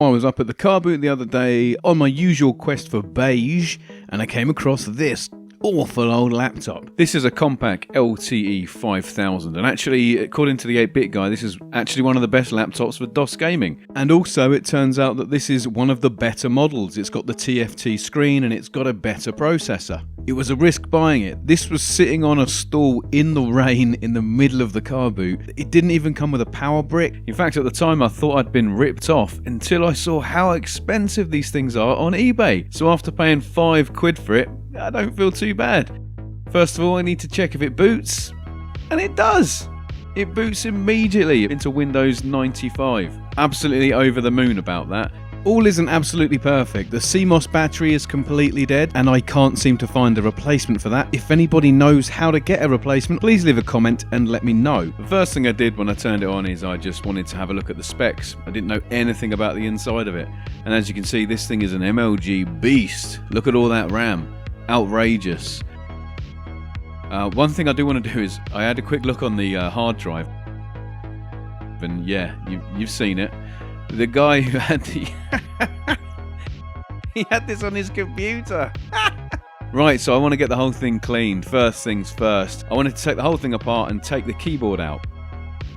I was up at the car boot the other day on my usual quest for beige, and I came across this awful old laptop. This is a Compaq LTE-5000, and actually, according to the 8-bit guy, this is actually one of the best laptops for DOS gaming. And also, it turns out that this is one of the better models. It's got the TFT screen and it's got a better processor. It was a risk buying it. This was sitting on a stall in the rain in the middle of the car boot. It didn't even come with a power brick. In fact, at the time I thought I'd been ripped off until I saw how expensive these things are on eBay. So after paying £5 for it, I don't feel too bad. First of all, I need to check if it boots, and it does. It boots immediately into Windows 95. Absolutely over the moon about that. All isn't absolutely perfect. The CMOS battery is completely dead, and I can't seem to find a replacement for that. If anybody knows how to get a replacement, please leave a comment and let me know. The first thing I did when I turned it on is I just wanted to have a look at the specs. I didn't know anything about the inside of it. And as you can see, this thing is an MLG beast. Look at all that RAM. Outrageous. One thing I do want to do is I had a quick look on the hard drive. And yeah, you've seen it. The guy who had the he had this on his computer. Right, so I want to get the whole thing cleaned. First things first. I wanted to take the whole thing apart and take the keyboard out.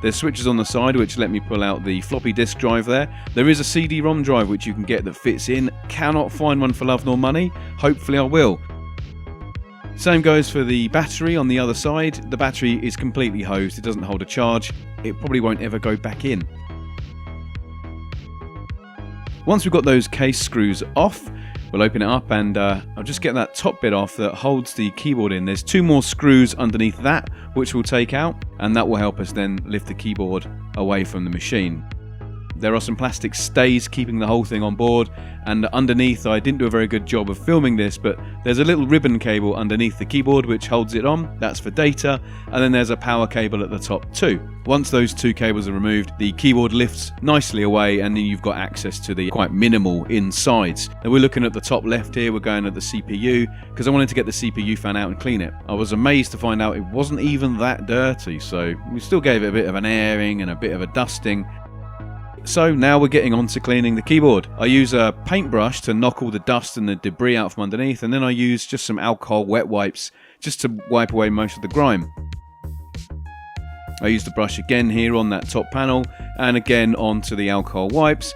There's switches on the side which let me pull out the floppy disk drive there. There is a CD-ROM drive which you can get that fits in. Cannot find one for love nor money. Hopefully I will. Same goes for the battery on the other side. The battery is completely hosed. It doesn't hold a charge. It probably won't ever go back in. Once we've got those case screws off, we'll open it up and I'll just get that top bit off that holds the keyboard in. There's 2 more screws underneath that which we'll take out, and that will help us then lift the keyboard away from the machine. There are some plastic stays keeping the whole thing on board, and underneath, I didn't do a very good job of filming this, but there's a little ribbon cable underneath the keyboard which holds it on. That's for data, and then there's a power cable at the top too. Once those 2 cables are removed, the keyboard lifts nicely away, and then you've got access to the quite minimal insides. Now we're looking at the top left here, we're going at the CPU, because I wanted to get the CPU fan out and clean it. I was amazed to find out it wasn't even that dirty, so we still gave it a bit of an airing and a bit of a dusting. So now we're getting on to cleaning the keyboard. I use a paintbrush to knock all the dust and the debris out from underneath, and then I use just some alcohol wet wipes just to wipe away most of the grime. I use the brush again here on that top panel, and again onto the alcohol wipes.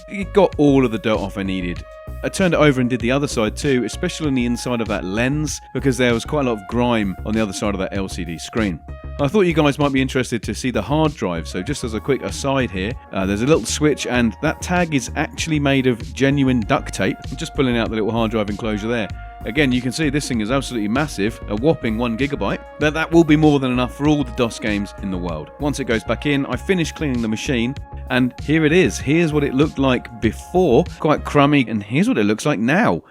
It got all of the dirt off I needed. I turned it over and did the other side too, especially on the inside of that lens, because there was quite a lot of grime on the other side of that LCD screen. I thought you guys might be interested to see the hard drive, so just as a quick aside here, there's a little switch, and that tag is actually made of genuine duct tape. I'm just pulling out the little hard drive enclosure there. Again, you can see this thing is absolutely massive, a whopping 1 GB, but that will be more than enough for all the DOS games in the world. Once it goes back in, I finish cleaning the machine, and here it is. Here's what it looked like before, quite crummy, and here's what it looks like now.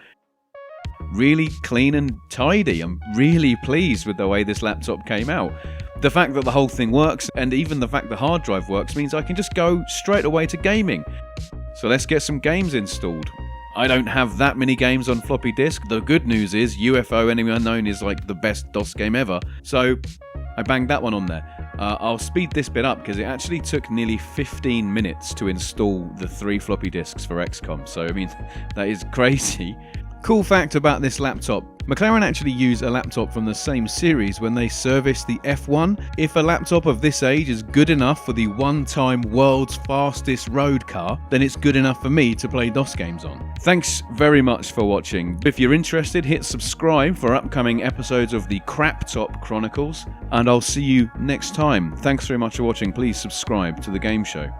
Really clean and tidy. I'm really pleased with the way this laptop came out. The fact that the whole thing works, and even the fact the hard drive works, means I can just go straight away to gaming. So let's get some games installed. I don't have that many games on floppy disk. The good news is UFO Enemy Unknown is like the best DOS game ever, so I banged that one on there. I'll speed this bit up because it actually took nearly 15 minutes to install the 3 floppy disks for XCOM, so I mean, that is crazy. Cool fact about this laptop, McLaren actually use a laptop from the same series when they serviced the F1. If a laptop of this age is good enough for the one-time world's fastest road car, then it's good enough for me to play DOS games on. Thanks very much for watching. If you're interested, hit subscribe for upcoming episodes of the Crap Top Chronicles, and I'll see you next time. Thanks very much for watching. Please subscribe to the game show.